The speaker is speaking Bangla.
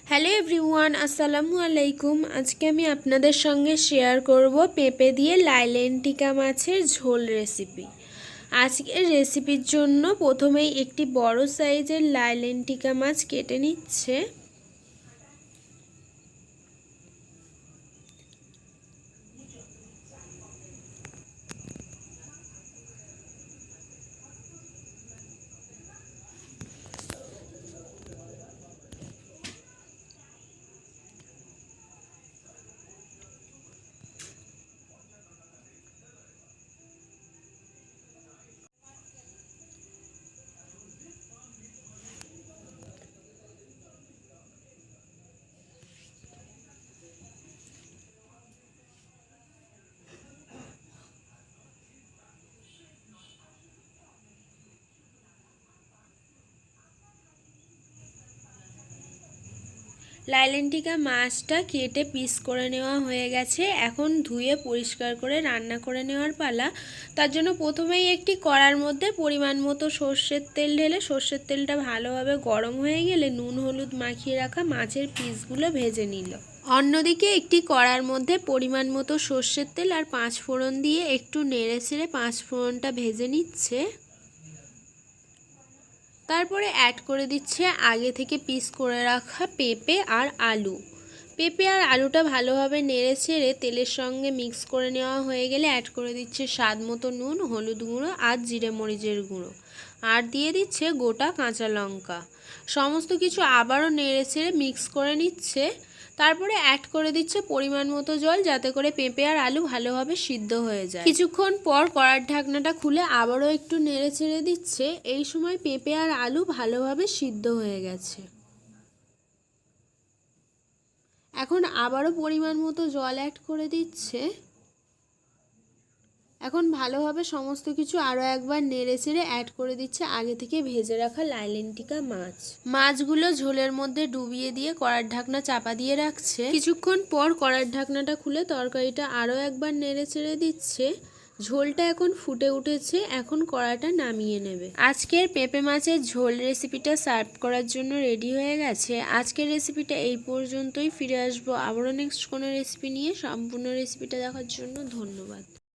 হ্যালো এভরিওয়ান, আসসালামু আলাইকুম। আজকে আমি আপনাদের সঙ্গে শেয়ার করব পেঁপে দিয়ে লাইলেন্টিকা মাছের ঝোল রেসিপি। আজকের রেসিপির জন্য প্রথমেই একটি বড় সাইজের লাইলেন্টিকা মাছ কেটে নিচ্ছে। লাইলেন্টিকা মাছটা কেটে পিস করে নেওয়া হয়ে গেছে। এখন ধুয়ে পরিষ্কার করে রান্না করে নেওয়ার পালা। তার জন্য প্রথমেই একটি কড়ার মধ্যে পরিমাণ মতো সর্ষের তেল ঢেলে সর্ষের তেলটা ভালোভাবে গরম হয়ে গেলে নুন হলুদ মাখিয়ে রাখা মাছের পিসগুলো ভেজে নিল। অন্যদিকে একটি কড়ার মধ্যে পরিমাণ মতো সর্ষের তেল আর 5 ফোড়ন দিয়ে একটু নেড়ে ছেড়ে 5 ফোড়নটা ভেজে নিচ্ছে। তারপরে অ্যাড করে দিচ্ছে আগে থেকে পিস করে রাখা পেঁপে আর আলু। পেঁপে আর আলুটা ভালোভাবে নেড়ে ছেড়ে তেলের সঙ্গে মিক্স করে নেওয়া হয়ে গেলে অ্যাড করে দিচ্ছে স্বাদ মতো নুন, হলুদ গুঁড়ো আর জিরে মরিচের গুঁড়ো, আর দিয়ে দিচ্ছে গোটা কাঁচা লঙ্কা। সমস্ত কিছু আবারও নেড়ে ছেড়ে মিক্স করে নিচ্ছে। তারপরে অ্যাড করে দিচ্ছে পরিমাণ মতো জল, যাতে করে পেঁপে আর আলু ভালোভাবে সিদ্ধ হয়ে যায়। কিছুক্ষণ পর কড়ার ঢাকনাটা খুলে আবারও একটু নেড়ে ছেড়ে দিচ্ছে। এই সময় পেঁপে আর আলু ভালোভাবে সিদ্ধ হয়ে গেছে। এখন আবারও পরিমাণ মতো জল অ্যাড করে দিচ্ছে। এখন ভালোভাবে সমস্ত কিছু আরও একবার নেড়ে চেড়ে অ্যাড করে দিচ্ছে আগে থেকে ভেজে রাখা লাইলেন্টিকা মাছ। মাছগুলো ঝোলের মধ্যে ডুবিয়ে দিয়ে কড়ার ঢাকনা চাপা দিয়ে রাখছে। কিছুক্ষণ পর কড়ার ঢাকনাটা খুলে তরকারিটা আরও একবার নেড়ে চেড়ে দিচ্ছে। ঝোলটা এখন ফুটে উঠেছে। এখন কড়াটা নামিয়ে নেবে। আজকের পেঁপে মাছের ঝোল রেসিপিটা সার্ভ করার জন্য রেডি হয়ে গেছে। আজকের রেসিপিটা এই পর্যন্তই। ফিরে আসবো আবারও নেক্সট কোনো রেসিপি নিয়ে। সম্পূর্ণ রেসিপিটা দেখার জন্য ধন্যবাদ।